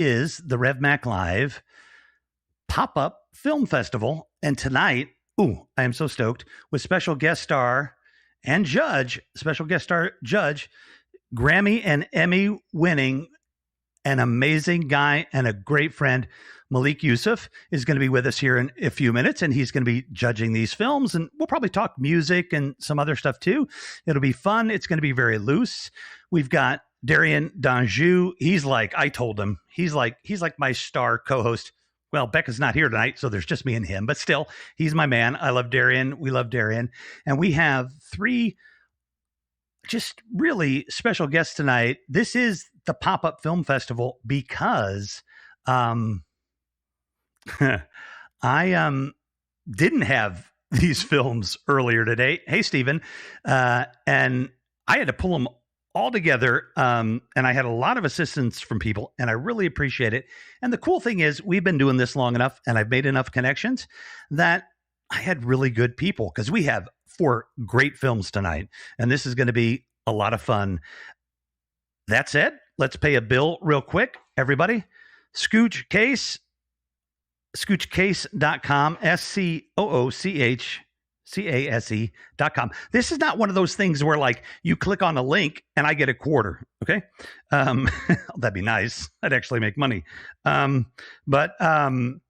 is the RevMac Live pop-up film festival. And tonight, I am so stoked, with special guest star, judge, Grammy and Emmy winning, an amazing guy and a great friend, Malik Yusuf, is going to be with us here in a few minutes, and he's going to be judging these films, and we'll probably talk music and some other stuff too. It'll be fun. It's going to be very loose. We've got Darian Danjou. He's like, I told him, he's like my star co-host. Well, Becca's not here tonight, so there's just me and him, but still, he's my man. I love Darian. We love Darian. And we have 3 just really special guests tonight. This is the pop-up film festival because I didn't have these films earlier today. Hey, Stephen. And I had to pull them all together. And I had a lot of assistance from people, and I really appreciate it. And the cool thing is we've been doing this long enough, and I've made enough connections that I had really good people, because we have 4 great films tonight, and this is going to be a lot of fun. That said, let's pay a bill real quick, everybody. Scoochcase.com, SCOOCHCASE.com. This is not one of those things where like you click on a link and I get a quarter. Okay. That'd be nice. I'd actually make money. But the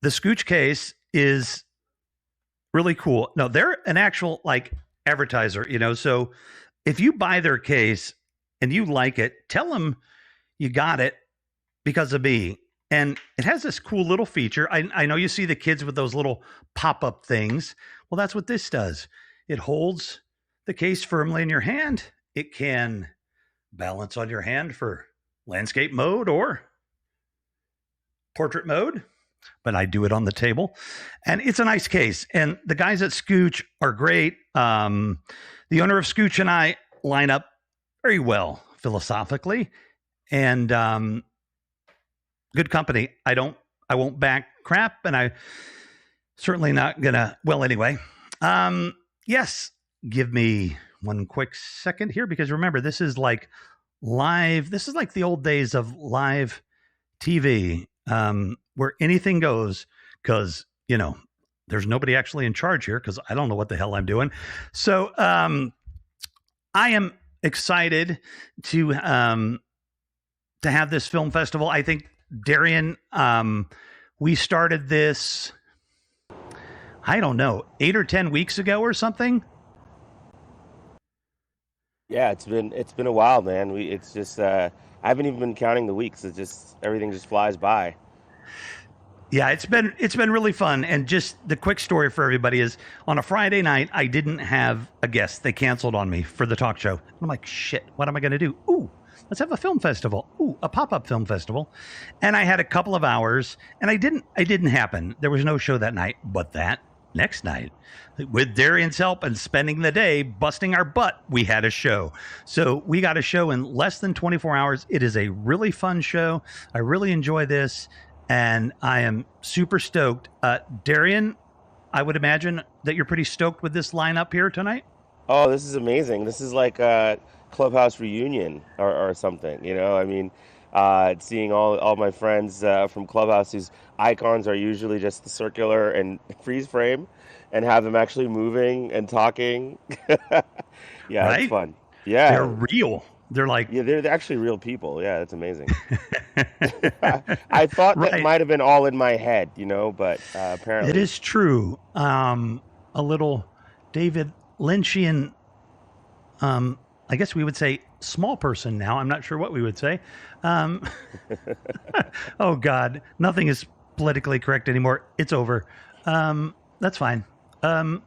Scooch Case is really cool. No, they're an actual like advertiser, so if you buy their case and you like it, tell them you got it because of me. And it has this cool little feature. I know you see the kids with those little pop-up things. Well, that's what this does. It holds the case firmly in your hand. It can balance on your hand for landscape mode or portrait mode, but I do it on the table. And it's a nice case. And the guys at Scooch are great. The owner of Scooch and I line up very well philosophically. And good company. I won't back crap, and I certainly not gonna. Well, anyway, yes. Give me one quick second here, because remember, this is like live. This is like the old days of live TV, where anything goes, because there's nobody actually in charge here, because I don't know what the hell I'm doing. So I am excited to have this film festival. I think, Darian, we started this, I don't know, 8 or 10 weeks ago or something. Yeah, it's been a while, man. It's just I haven't even been counting the weeks. It's just everything just flies by. Yeah, it's been really fun. And just the quick story for everybody is, on a Friday night, I didn't have a guest. They canceled on me for the talk show. I'm like, shit, what am I going to do? Let's have a film festival. A pop-up film festival. And I had a couple of hours, and I didn't happen. There was no show that night, but that next night, with Darian's help and spending the day busting our butt, we had a show. So we got a show in less than 24 hours. It is a really fun show. I really enjoy this, and I am super stoked. Darian, I would imagine that you're pretty stoked with this lineup here tonight. Oh, this is amazing. This is like Clubhouse reunion or something, I mean, seeing all my friends from Clubhouse whose icons are usually just the circular and freeze frame, and have them actually moving and talking. Yeah, right? It's fun. Yeah, they're real. They're like, yeah, they're actually real people. Yeah, that's amazing. I thought that might have been all in my head, but apparently it is true. A little David Lynchian, I guess we would say small person now. I'm not sure what we would say. Oh, God. Nothing is politically correct anymore. It's over. That's fine. I'm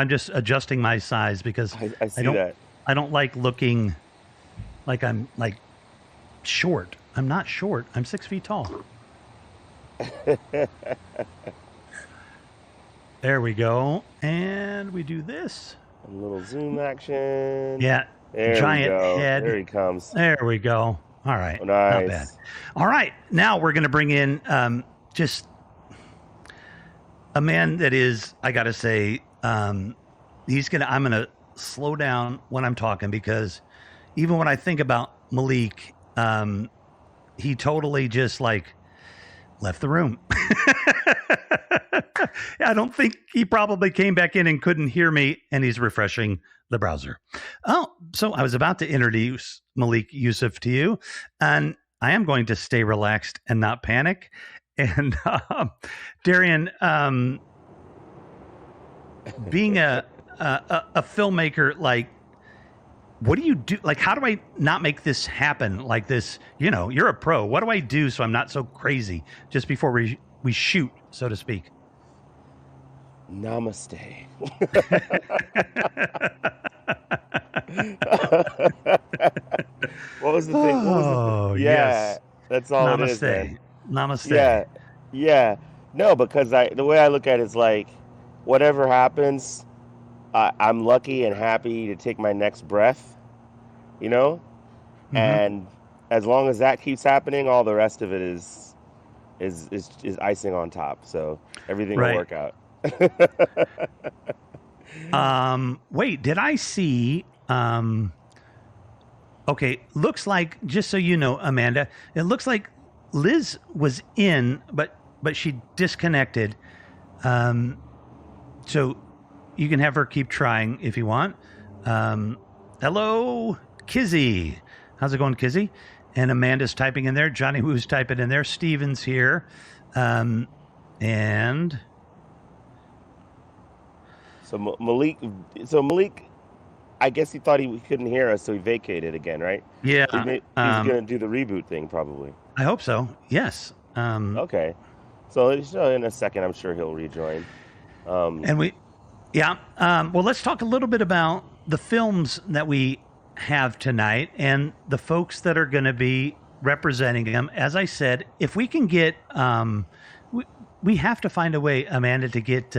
just adjusting my size because I see that. I don't like looking like I'm like short. I'm not short. I'm 6 feet tall. There we go. And we do this. A little zoom action. Yeah. There giant we go. head. There he comes. There we go. All right. Oh, nice. Not bad. All right. Now we're going to bring in just a man that is, I got to say, I'm going to slow down when I'm talking, because even when I think about Malik, he totally just like left the room. I don't think he probably came back in and couldn't hear me, and he's refreshing the browser. Oh, so I was about to introduce Malik Yusuf to you, and I am going to stay relaxed and not panic. And Darian, being a filmmaker, like, what do you do? Like, how do I not make this happen like this? You know, you're a pro. What do I do so I'm not so crazy just before we shoot, so to speak? Namaste. What was the thing? Oh, Yeah, yes. that's all it is, Namaste. man. Namaste. Yeah. No, because the way I look at it is like, whatever happens, I'm lucky and happy to take my next breath, you know? Mhm. And as long as that keeps happening, all the rest of it is icing on top. So everything will Right. work out. Wait, did I see? Okay, looks like, just so you know, Amanda, it looks like Liz was in, but she disconnected. So you can have her keep trying if you want. Hello, Kizzy. How's it going, Kizzy? And Amanda's typing in there. Johnny Woo's typing in there. Steven's here. And So Malik, I guess he thought he couldn't hear us, so he vacated again, right? yeah, He's going to do the reboot thing, probably. I hope so. Yes. Okay. So in a second, I'm sure he'll rejoin. And well, let's talk a little bit about the films that we have tonight and the folks that are going to be representing them. As I said, if we can get, we have to find a way, Amanda, to get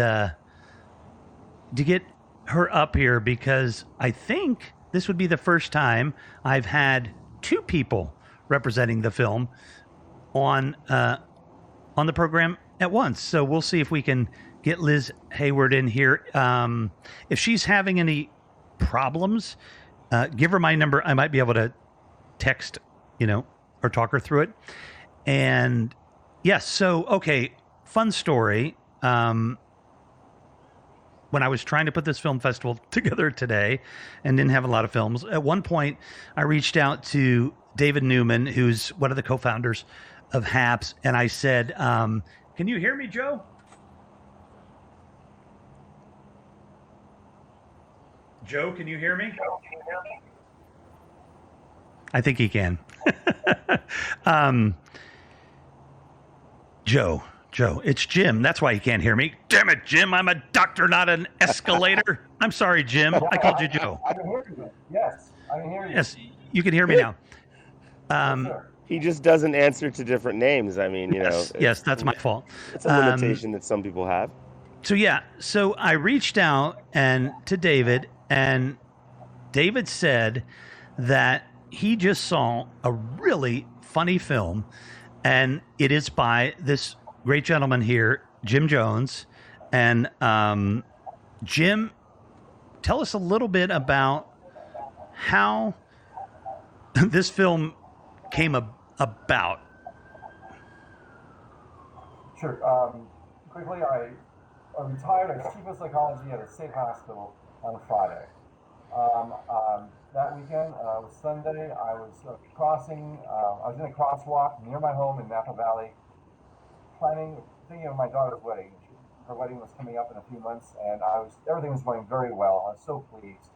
her up here, because I think this would be the first time I've had two people representing the film on the program at once. So we'll see if we can get Liz Hayward in here. If she's having any problems, give her my number. I might be able to text, or talk her through it. And yes, so, okay, fun story. When I was trying to put this film festival together today and didn't have a lot of films, at one point I reached out to David Newman, who's one of the co-founders of HAPS, and I said, can you hear me, Joe? Joe, can you hear me? I think he can. Joe, it's Jim. That's why he can't hear me. Damn it, Jim. I'm a doctor, not an escalator. I'm sorry, Jim. I called you Joe. I can hear you. Yes, I can hear you. Yes, you can hear me now. He just doesn't answer to different names. I mean, Yes, that's my fault. It's a limitation that some people have. So I reached out to David, and David said that he just saw a really funny film, and it is by this great gentleman here, Jim Jones. And Jim, tell us a little bit about how this film came about. Sure. Quickly, I retired as chief of psychology at a state hospital on Friday. That weekend, it was Sunday, I was crossing, I was in a crosswalk near my home in Napa Valley, thinking of my daughter's wedding. Her wedding was coming up in a few months, and everything was going very well. I was so pleased.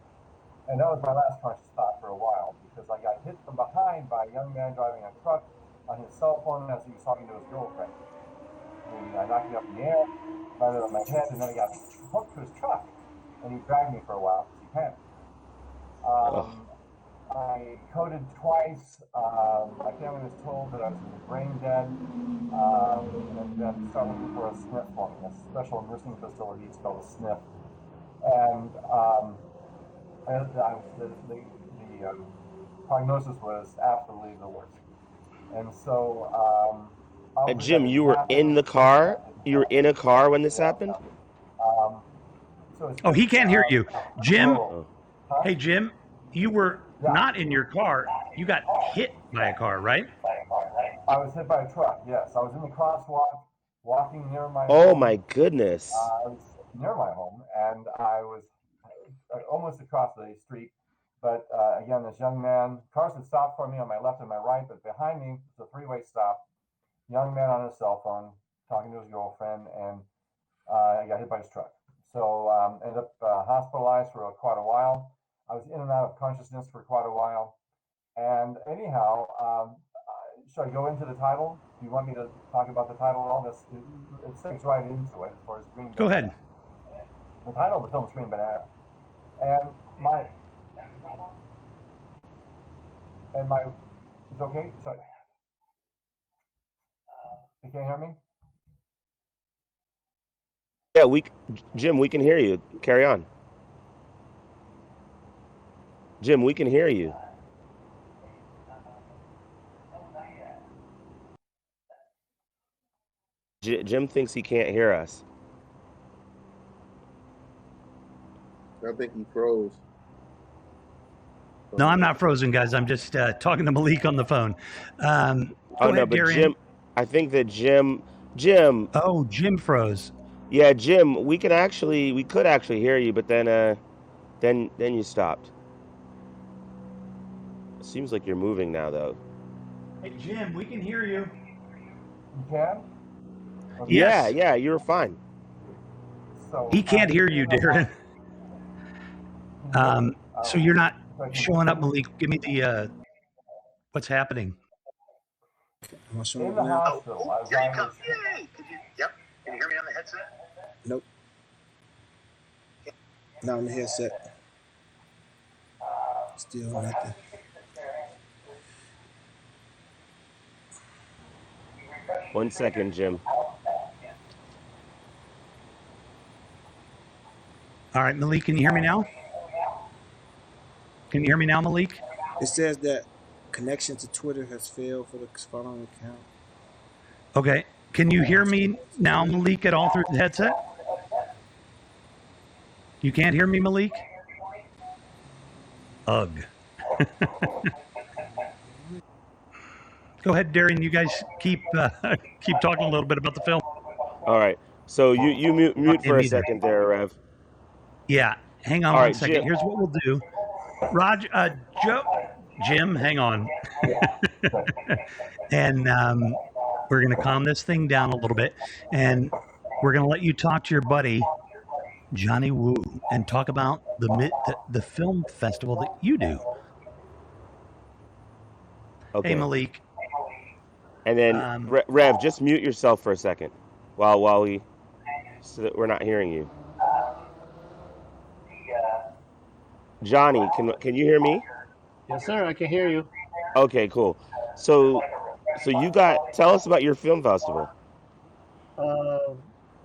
And that was my last conscious thought for a while, because I got hit from behind by a young man driving a truck on his cell phone as he was talking to his girlfriend. He knocked me up in the air, landed on my head, and then he got hooked to his truck. And he dragged me for a while because he panicked. I coded twice. My family was told that I was brain dead, and then started looking for a SNF for me, a special nursing facility. It's called a SNF. And the prognosis was absolutely the worst. And so, And Jim, you were in the car? You were in a car when this happened? Oh, he can't hear you. Jim? Huh? Hey, Jim, you were not in your car. You got hit by a car, right? I was hit by a truck. Yes, I was in the crosswalk, walking near my Oh home. my goodness. I was near my home, and I was almost across the street. But again, this young man, cars had stopped for me on my left and my right, but behind me was a three-way stop. Young man on his cell phone talking to his girlfriend, and I got hit by his truck. So ended up hospitalized for quite a while. I was in and out of consciousness for quite a while. And anyhow, should I go into the title? Do you want me to talk about the title at all? It sticks right into it as far as Green Go Banana. ahead. The title of the film is Green Banana. And my it's okay. Sorry, you can't hear me. Yeah, Jim, we can hear you. Carry on. Jim, we can hear you. Jim thinks he can't hear us. I think he froze. No, I'm not frozen, guys. I'm just talking to Malik on the phone. Go Oh no, ahead, but Darian. Jim, I think that Jim, Oh, Jim froze. yeah, Jim, we could actually hear you, but then you stopped. Seems like you're moving now, though. Hey, Jim, we can hear you. You can? Okay. Yes. Yeah, you're fine. So He can't hear you, Darren. So you're not showing up, Malik. Give me the what's happening. Am I showing in up the now? hospital. As I was, Yay! Yep. Can you hear me on the headset? Nope. Not on the headset. Still nothing. One second, Jim. All right, Malik, can you hear me now? Can you hear me now, Malik? It says that connection to Twitter has failed for the following account. Okay. Can you hear me now, Malik, at all through the headset? You can't hear me, Malik? Ugh. Go ahead, Darian. You guys keep talking a little bit about the film. All right. So you mute Can't for a either. second there, Rev. Yeah. Hang on All one right, second. Jim. Here's what we'll do. Jim, hang on. And we're going to calm this thing down a little bit. And we're going to let you talk to your buddy, Johnny Woo, and talk about the film festival that you do. Okay. Hey, Malik. And then Rev, just mute yourself for a second, while we, so that we're not hearing you. Johnny, can you hear me? Yes, sir. I can hear you. Okay, cool. So tell us about your film festival.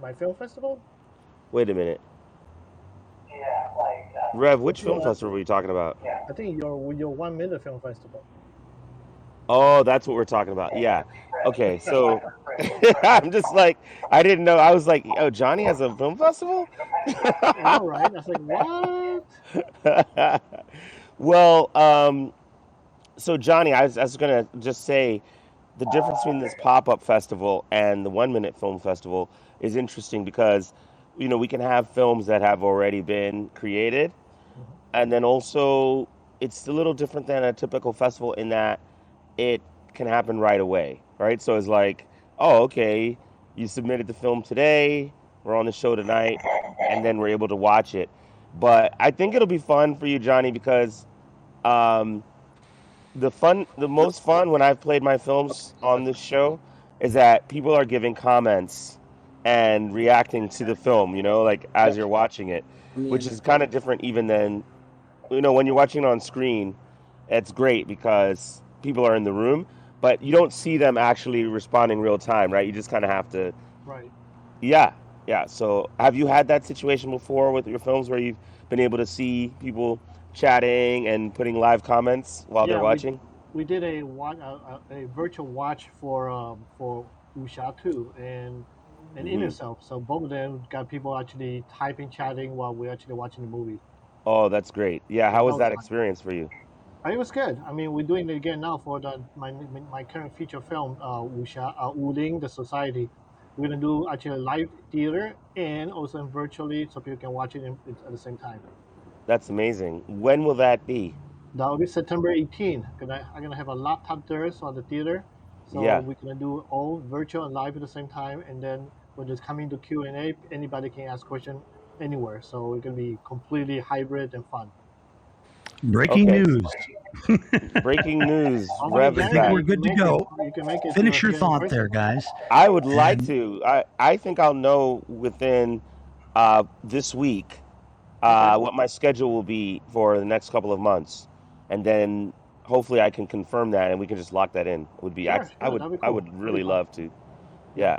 My film festival? Wait a minute. Rev, which film festival were you talking about? I think your 1 minute film festival. Oh, that's what we're talking about. Yeah. Okay, so I'm just like, I didn't know. I was like, oh, Johnny has a film festival? I know, right? I was like, what? Well, so Johnny, I was gonna just say the difference between this pop-up festival and the 1 minute film festival is interesting because, we can have films that have already been created, and then also it's a little different than a typical festival in that it can happen right away, right? So it's like, oh, okay, you submitted the film today, we're on the show tonight, and then we're able to watch it. But I think it'll be fun for you, Johnny, because the most fun when I've played my films on this show is that people are giving comments and reacting to the film, like as you're watching it, which is kind of different even than, when you're watching it on screen. It's great because people are in the room, but you don't see them actually responding real time, right? You just kind of have to. Right. Yeah. So have you had that situation before with your films where you've been able to see people chatting and putting live comments while they're watching? We did a virtual watch for Wuxia 2 and In Itself. So both of them got people actually typing, chatting while we're actually watching the movie. Oh, that's great. Yeah, how was that fun. experience for you? It was good. I mean, we're doing it again now for my current feature film, Wu Ling, the Society. We're gonna do actually a live theater and also virtually, so people can watch it at the same time. That's amazing. When will that be? That will be September 18th. I'm gonna have a laptop there, so at the theater. So Yeah. we're gonna do all virtual and live at the same time, and then when it's coming to Q&A, anybody can ask question anywhere. So it's gonna be completely hybrid and fun. Breaking Okay. news. Breaking news. Hopefully, Rev is I Jan, think back. we're good to go. You can make it Finish your here in thought there, person. guys. I would like And to. I think I'll know within this week Okay. what my schedule will be for the next couple of months, and then hopefully I can confirm that and we can just lock that in. It would be Sure, I sure, would that'd be I cool. would That'd be really fun. love to. Yeah,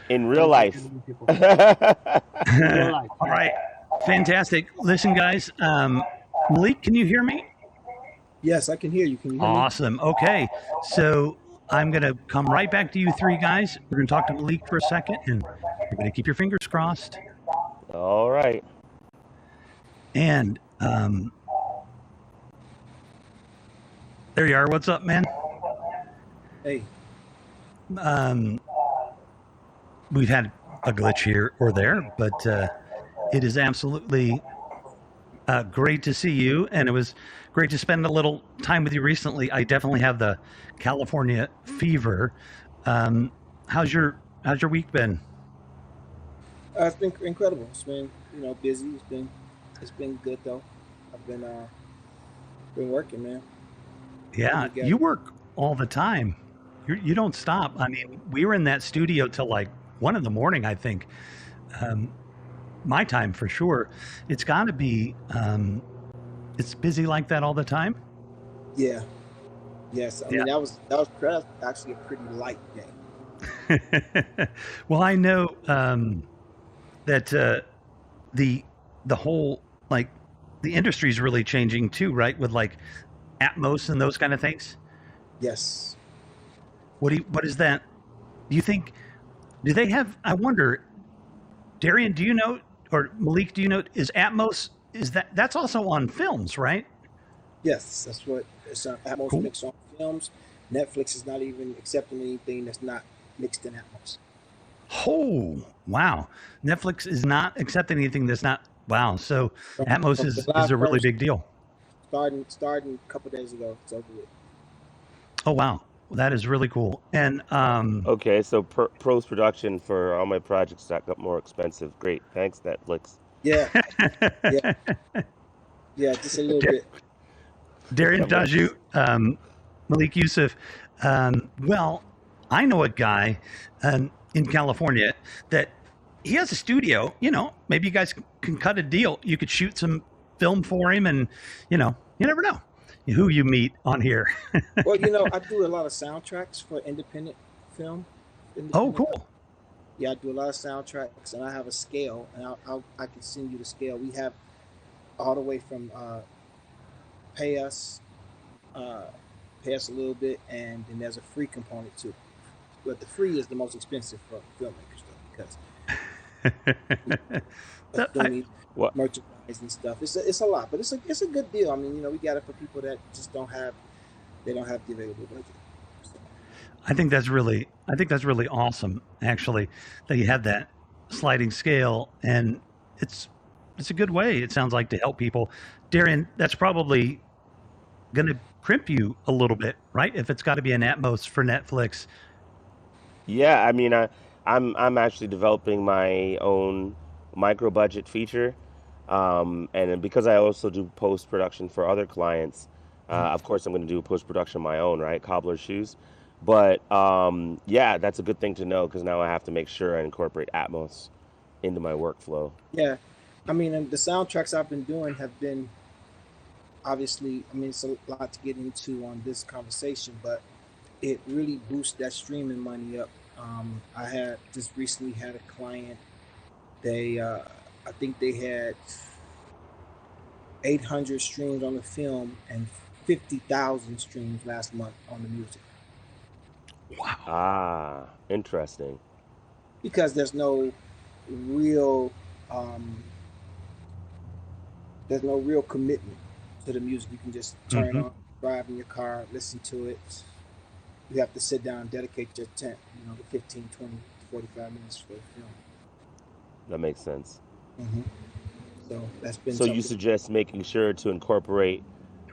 Yeah, in real always like life. to meet people in real life. all right, fantastic. Listen, guys. Malik, can you hear me? Yes, I can hear you. Can you hear me? Awesome. Okay, so I'm gonna come right back to you three guys. We're gonna talk to Malik for a second, and you're gonna keep your fingers crossed. All right. And there you are. What's up, man? Hey, Um, we've had a glitch here or there, but it is absolutely great to see you, and it was great to spend a little time with you recently. I definitely have the California fever. How's your week been? it's been incredible. It's been busy. It's been good though. I've been working, man. Yeah, Together. you work all the time. You don't stop. I mean, we were in that studio till like 1 a.m, I think. My time for sure. It's got to be. It's busy like that all the time. Yeah. Yes. I mean that was actually a pretty light day. Well, I know that the whole like the industry is really changing too, right? With like Atmos and those kind of things. Yes. What is that? Do you think? Do they have? I wonder. Darian, do you know, or Malik, do you know? Is Atmos? That's also on films, right? Yes. That's what it's Atmos Cool. mixed on films. Netflix is not even accepting anything that's not mixed in Atmos. Oh, wow. Netflix is not accepting anything that's not. Wow. So Atmos From is July a really 1st, big deal. starting a couple days ago. It's over with. Oh, wow. That is really cool. And Okay, so post production for all my projects got more expensive. Great, thanks Netflix. Yeah. Yeah. Yeah. Just a little bit. Darian Daju, Malik Yusuf. Well, I know a guy in California that he has a studio. You know, maybe you guys can cut a deal. You could shoot some film for him, and you never know who you meet on here. Well, I do a lot of soundtracks for independent film. Oh, cool. Yeah, I do a lot of soundtracks, and I have a scale, and I can send you the scale. We have all the way from pay us a little bit, and then there's a free component too. But the free is the most expensive for filmmakers because filming What? merchandise and stuff. It's a lot, but it's a good deal. I mean, we got it for people that just don't have the available budget. So, I think that's really awesome, actually, that you have that sliding scale, and it's a good way. It sounds like to help people. Darian, that's probably going to crimp you a little bit, right? If it's got to be an Atmos for Netflix. Yeah, I mean, I'm actually developing my own micro budget feature, and then because I also do post production for other clients, of course I'm going to do post production of my own, right? Cobbler shoes, but yeah, that's a good thing to know because now I have to make sure I incorporate Atmos into my workflow. yeah, I mean, and the soundtracks I've been doing have been obviously. I mean, it's a lot to get into on this conversation, but it really boosts that streaming money up. I had just recently had a client. They, I think they had 800 streams on the film and 50,000 streams last month on the music. Wow. Ah, interesting. Because there's no real commitment to the music. You can just turn it on, drive in your car, listen to it. You have to sit down and dedicate your 10, the 15, 20, 45 minutes for the film. That makes sense. So that's been So you something. suggest making sure to incorporate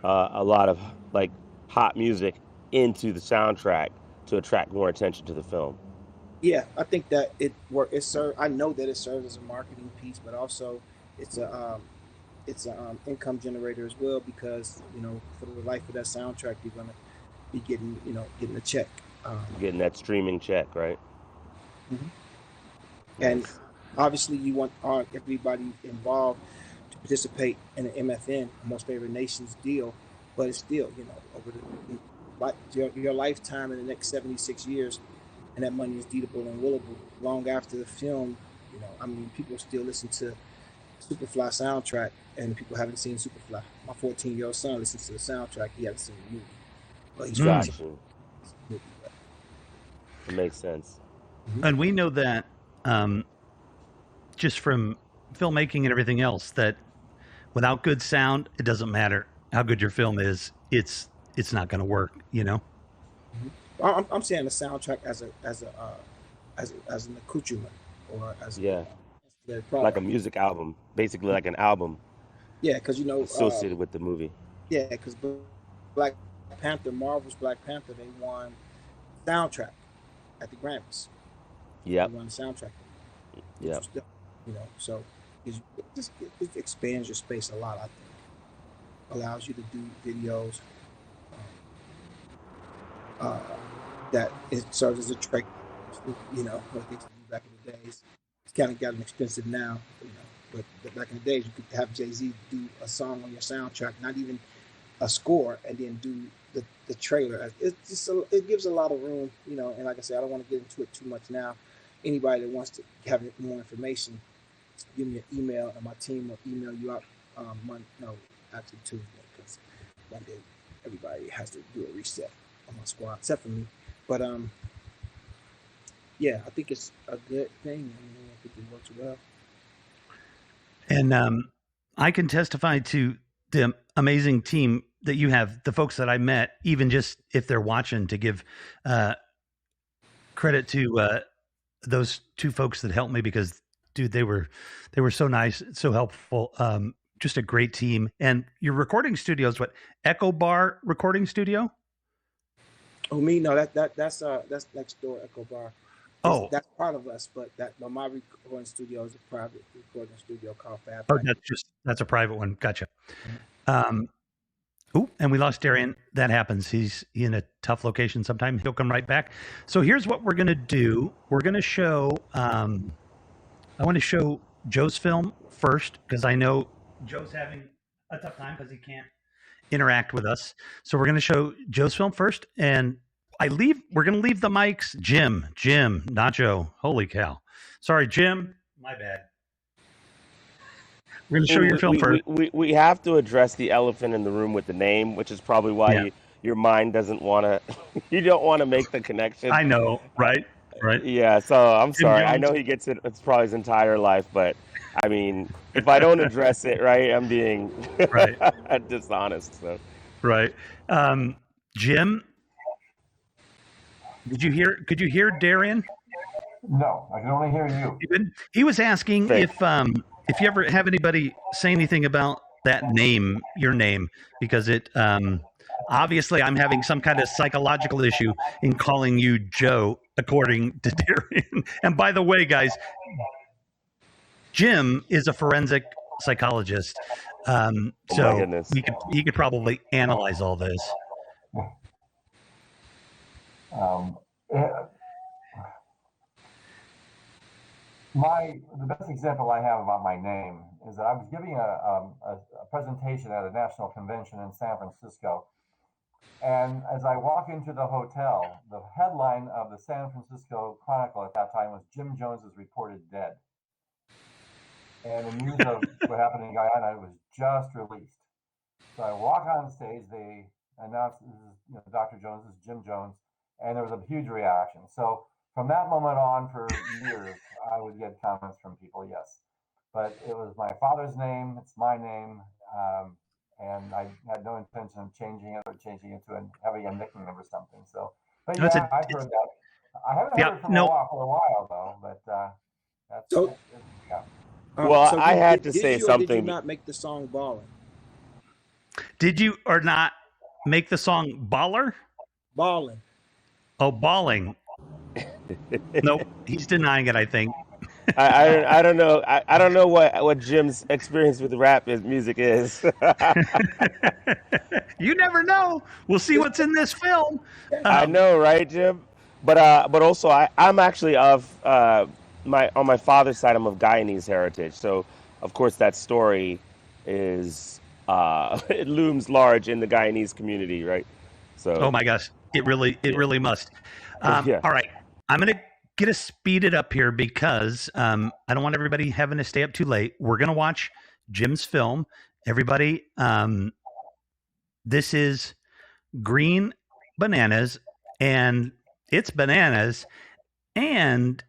a lot of like hot music into the soundtrack to attract more attention to the film. Yeah, I think that it work. It serve. I know that it serves as a marketing piece, but also it's a income generator as well, because for the life of that soundtrack you're gonna be getting a check. Getting that streaming check, right? And Nice. obviously you want everybody involved to participate in the MFN, Most Favored Nations deal, but it's still over your lifetime in the next 76 years, and that money is deedable and willable long after the film. People still listen to Superfly soundtrack, and people haven't seen Superfly. My 14-year-old son listens to the soundtrack. He hasn't seen the movie. Well, he's 14. Got you. It makes sense. And we know that just from filmmaking and everything else, that without good sound, it doesn't matter how good your film is. It's not going to work. I'm saying the soundtrack as an accoutrement, or as Yeah. the Like a product. music album, basically like an album Yeah, because associated with the movie. yeah, because Black Panther, Marvel's Black Panther, they won soundtrack at the Grammys. Yep. They won the soundtrack. Yep. So it expands your space a lot. I think allows you to do videos that it serves as a trick. What they used to do back in the days. It's kind of gotten expensive now, but back in the days you could have Jay-Z do a song on your soundtrack, not even a score, and then do the trailer. It gives a lot of room, and like I said, I don't want to get into it too much now. Anybody that wants to have more information, give me an email, and my team will email you out Tuesday, because Monday everybody has to do a reset on my squad, except for me. But yeah, I think it's a good thing. I think it works well. And I can testify to the amazing team that you have, the folks that I met, even just if they're watching, to give credit to those two folks that helped me, because dude, they were so nice, so helpful. Just a great team. And your recording studio is what? Echo Bar Recording Studio? Oh, me? No, that's next door, Echo Bar. That's part of us, but my recording studio is a private recording studio called Fab. Oh, that's a private one. Gotcha. And we lost Darian. That happens. He's in a tough location sometime. He'll come right back. So here's what we're going to do. We're going to show, I want to show Joe's film first, because I know Joe's having a tough time because he can't interact with us. So we're going to show Joe's film first. And we're going to leave the mics. Jim, not Joe. Holy cow. Sorry, Jim. My bad. We're going to show your film first. We have to address the elephant in the room with the name, which is probably why your mind doesn't want to, you don't want to make the connection. I know, right? Yeah, so I'm sorry. Jones. I know he gets it. It's probably his entire life, but I mean, if I don't address it, right, I'm being dishonest. So. Right. Jim, could you hear Darian? No, I can only hear you. He was asking if you ever have anybody say anything about that name, your name, because it obviously I'm having some kind of psychological issue in calling you Joe, according to Darian. And by the way, guys, Jim is a forensic psychologist, so he could probably analyze all this. The best example I have about my name is that I was giving a presentation at a national convention in San Francisco, and as I walk into the hotel, the headline of the San Francisco Chronicle at that time was "Jim Jones is reported dead," and the news of what happened in Guyana was just released. So I walk on stage, they announce, Dr. Jones is Jim Jones, and there was a huge reaction. So from that moment on, for years, I would get comments from people, yes. But it was my father's name, it's my name, and I had no intention of changing it or changing it to having a nickname or something. So, but That's yeah, I've heard that. I haven't yeah, heard it from no. for a while though, but that's So, yeah. Well, so I had to did say you or did you something. not make the song "Ballin'"? Did you or not make the song Baller? Ballin'. Oh, balling. Nope, he's denying it, I think. I don't know. I don't know what Jim's experience with music is. You never know. We'll see what's in this film. I know, right, Jim? But also I'm actually of on my father's side I'm of Guyanese heritage. So of course that story is it looms large in the Guyanese community, right? Oh So my gosh, it really must. yeah. All right, I'm gonna get us speeded up here because I don't want everybody having to stay up too late. We're gonna watch Jim's film. Everybody, this is Green Bananas, and it's bananas, and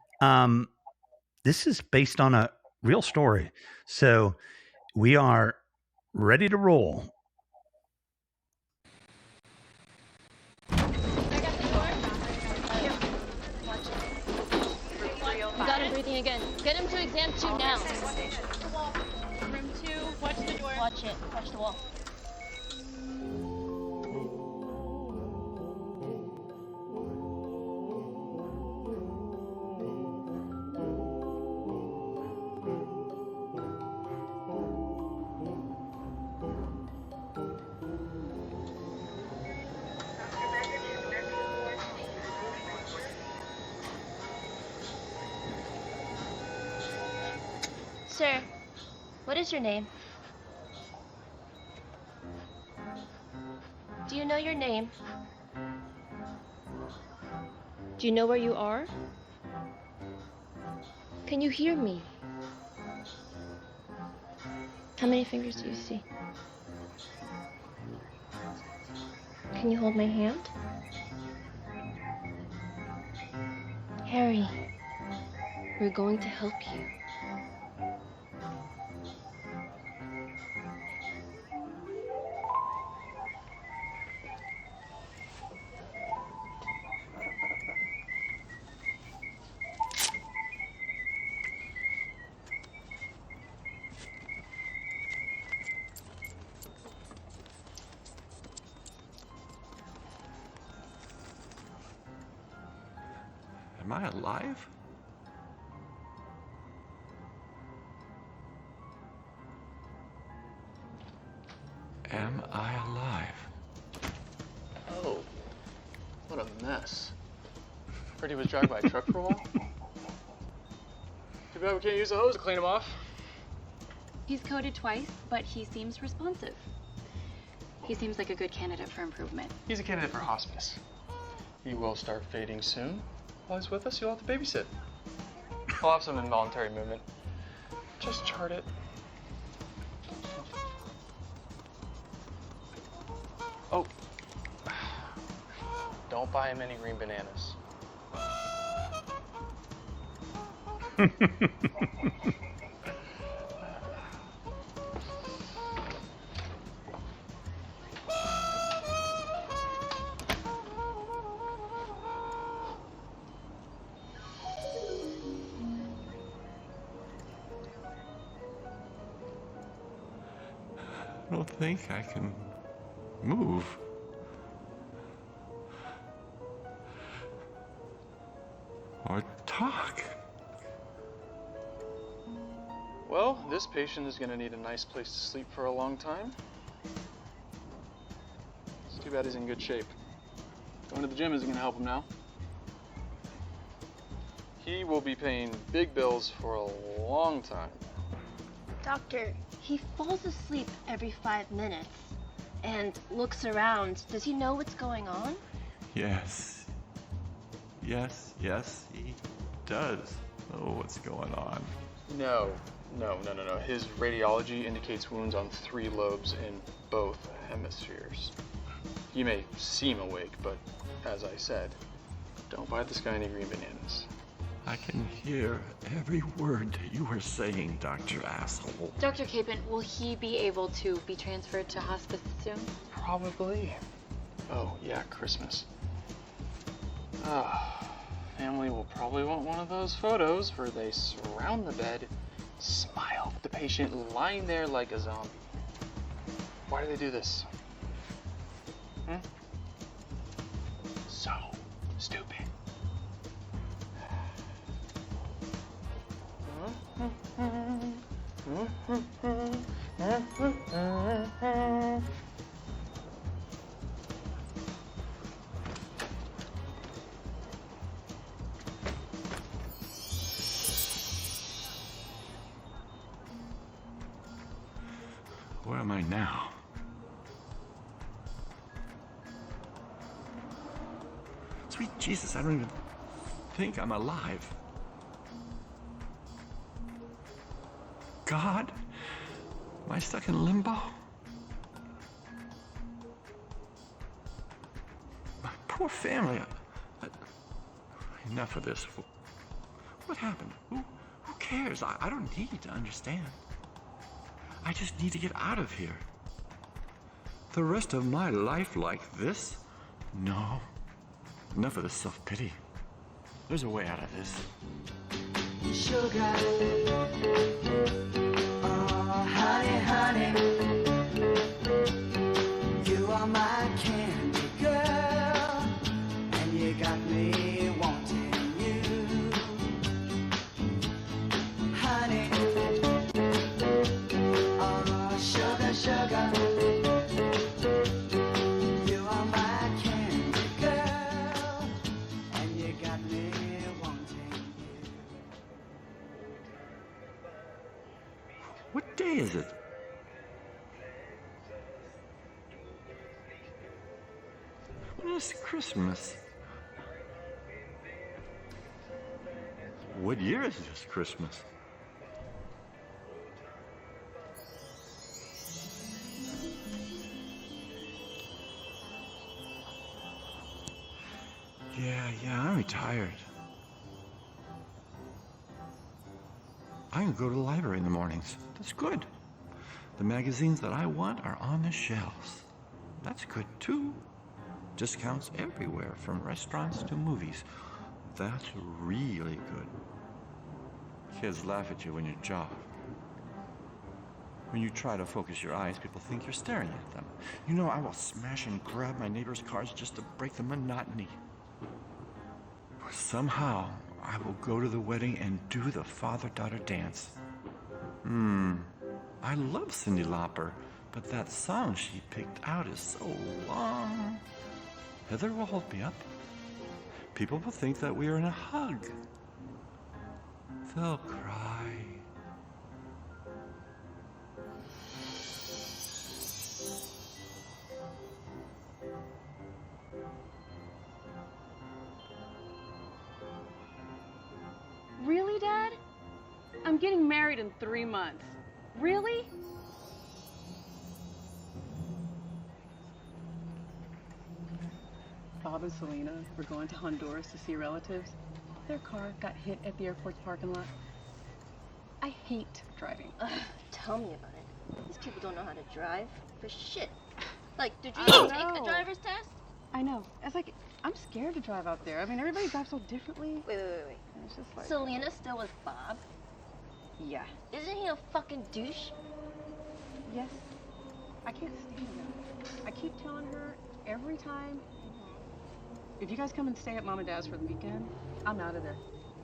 this is based on a real story. So we are ready to roll. You got him breathing again. Get him to exam 2 now. Room 2, watch the door. Watch it. Watch the wall. Sir, what is your name? Do you know your name? Do you know where you are? Can you hear me? How many fingers do you see? Can you hold my hand? Harry, we're going to help you. Am I alive? Am I alive? Oh, what a mess. Freddy was dragged by a truck for a while. Too bad we can't use the hose to clean him off. He's coded twice, but he seems responsive. He seems like a good candidate for improvement. He's a candidate for hospice. He will start fading soon. While he's with us, you'll have to babysit. He'll have some involuntary movement. Just chart it. Oh. Don't buy him any green bananas. I don't think I can move. Or talk. Well, this patient is going to need a nice place to sleep for a long time. It's too bad he's in good shape. Going to the gym isn't going to help him now. He will be paying big bills for a long time. Doctor, he falls asleep every 5 minutes and looks around. Does he know what's going on? Yes. Yes, he does know what's going on. No. His radiology indicates wounds on 3 lobes in both hemispheres. He may seem awake, but as I said, don't buy this guy any green bananas. I can hear every word that you are saying, Dr. Asshole. Dr. Capon, will he be able to be transferred to hospice soon? Probably. Oh, yeah, Christmas. Family will probably want one of those photos where they surround the bed, smile at the patient lying there like a zombie. Why do they do this? So stupid. Where am I now? Sweet Jesus, I don't even think I'm alive. God? Am I stuck in limbo? My poor family. Enough of this. What happened? Who cares? I don't need to understand. I just need to get out of here. The rest of my life like this? No. Enough of this self-pity. There's a way out of this. Sugar, oh honey, honey, you are my candy girl, and you got me wanting you, honey, oh sugar, sugar, you are my candy girl, and you got me wanting you. What day is it? When is Christmas? What year is this Christmas? Yeah, I'm retired. I can go to the library in the mornings. That's good. The magazines that I want are on the shelves. That's good too. Discounts everywhere, from restaurants to movies. That's really good. Kids laugh at you when you jog. When you try to focus your eyes, people think you're staring at them. You know, I will smash and grab my neighbors' cars just to break the monotony. Somehow, I will go to the wedding and do the father-daughter dance. I love Cyndi Lauper, but that song she picked out is so long. Heather will hold me up. People will think that we are in a hug. They'll cry. Really, Dad? I'm getting married in 3 months. Really? Bob and Selena were going to Honduras to see relatives. Their car got hit at the airport's parking lot. I hate driving. Tell me about it. These people don't know how to drive for shit. Like, did you even take a driver's test? I know. It's like, I'm scared to drive out there. I mean, everybody drives so differently. Wait. And it's just like... Selena still with Bob? Yeah. Isn't he a fucking douche? Yes. I can't stand him. I keep telling her every time, if you guys come and stay at Mom and Dad's for the weekend, I'm out of there.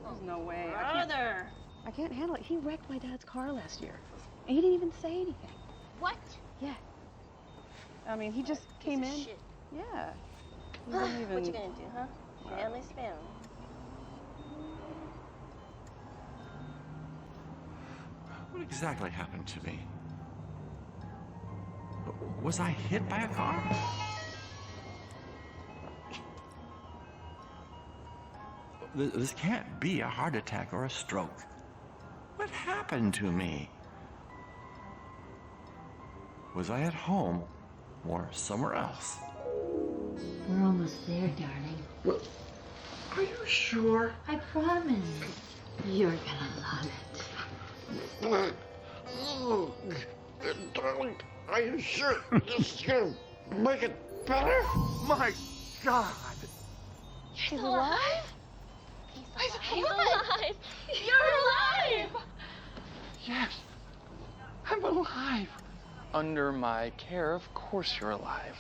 There's no way. I can't handle it. He wrecked my dad's car last year. And he didn't even say anything. What? Yeah. I mean, he just came in. Shit. Yeah. He didn't even... What you gonna do, huh? Family's family. What exactly happened to me? Was I hit by a car? This can't be a heart attack or a stroke. What happened to me? Was I at home or somewhere else? We're almost there, darling. Are you sure? I promise. You're gonna love it. Oh, darling, are you sure this is gonna make it better? My God! He's alive? He's alive! You're alive! Yes, I'm alive. Under my care, of course you're alive.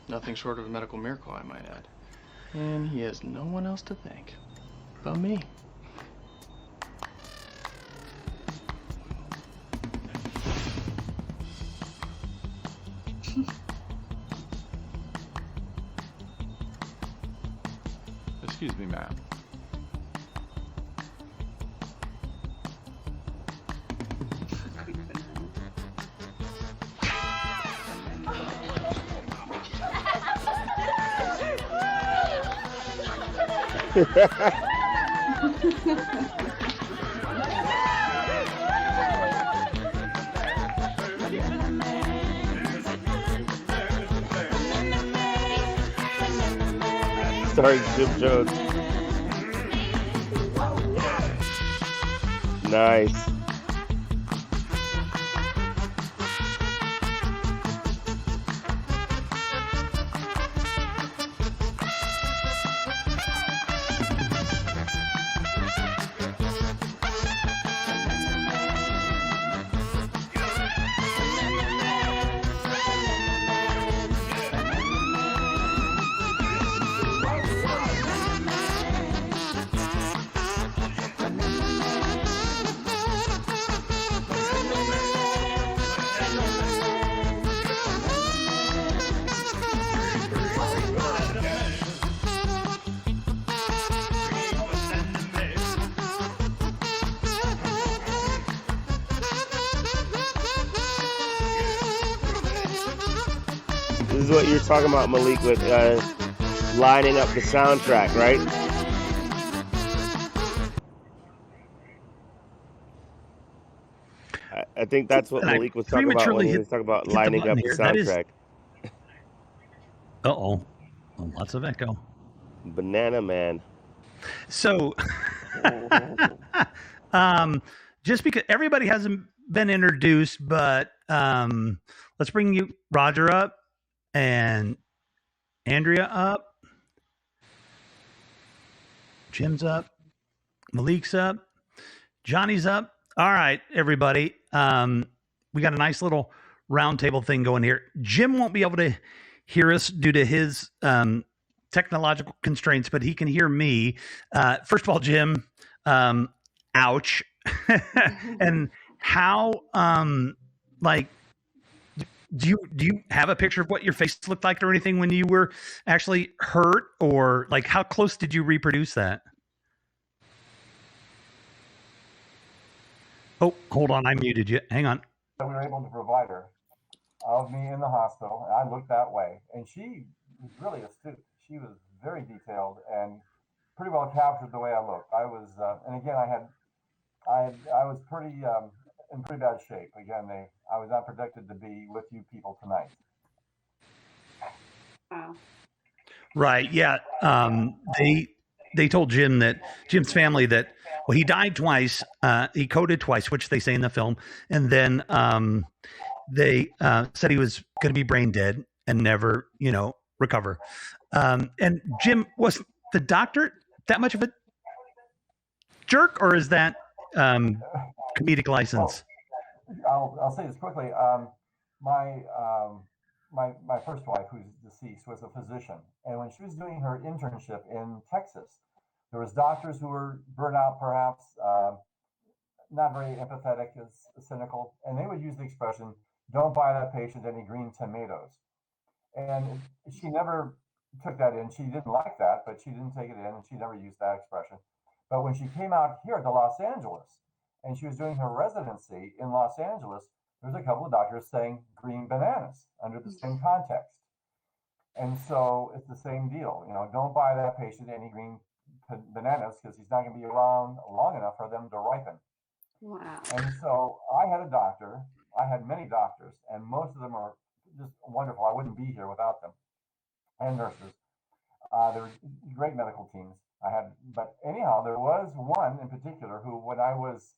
Nothing short of a medical miracle, I might add. And he has no one else to thank but me. Excuse me, ma'am. Sorry, Jim Jones. Nice. This is what you're talking about, Malik, with lining up the soundtrack, right? I think that's what And I Malik was talking about when prematurely he was talking about hit the lining button up the here. That is. soundtrack. Uh-oh. Well, lots of echo. Banana Man. So, just because everybody hasn't been introduced, but let's bring you Roger up and Andrea up. Jim's up. Malik's up. Johnny's up. All right, everybody. We got a nice little roundtable thing going here. Jim won't be able to hear us due to his technological constraints, but he can hear me. First of all, Jim, ouch. And how, do you have a picture of what your face looked like or anything when you were actually hurt, or like how close did you reproduce that? Oh, hold on. I muted you. Hang on. We were able to provide her of me in the hospital, and I looked that way. And she was really astute. She was very detailed and pretty well captured the way I looked. I was, and again, I was pretty in pretty bad shape. Again, I was not predicted to be with you people tonight. Wow. Right. Yeah. They told Jim that Jim's family that, well, he died twice. He coded twice, which they say in the film. And then they said he was going to be brain dead and never, recover. And Jim, was the doctor that much of a jerk, or is that comedic license? I'll say this quickly. My first wife, who's deceased, was a physician, and when she was doing her internship in Texas, there was doctors who were burnt out, perhaps not very empathetic, cynical, and they would use the expression, "Don't buy that patient any green tomatoes." And she never took that in. She didn't like that, but she didn't take it in, and she never used that expression. But when she came out here to Los Angeles, and she was doing her residency in Los Angeles, there's a couple of doctors saying green bananas under the same context. And so it's the same deal. Don't buy that patient any green bananas because he's not going to be around long enough for them to ripen. Wow. And so I had a doctor. I had many doctors, and most of them are just wonderful. I wouldn't be here without them, and nurses. There were great medical teams. But anyhow, there was one in particular who, when I was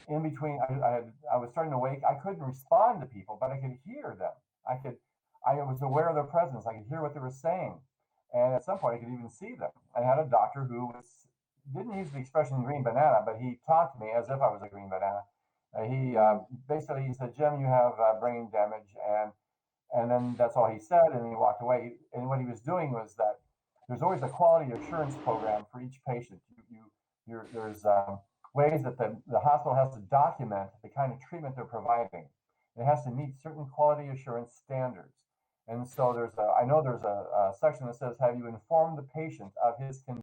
in between, I was starting to wake. I couldn't respond to people, but I could hear them. I was aware of their presence. I could hear what they were saying, and at some point, I could even see them. I had a doctor who didn't use the expression "green banana," but he talked to me as if I was a green banana. He basically he said, "Jim, you have brain damage," and then that's all he said, and he walked away. And what he was doing was that there's always a quality assurance program for each patient. There's ways that the hospital has to document the kind of treatment they're providing. It has to meet certain quality assurance standards. And so I know there's a section that says, have you informed the patient of his condition?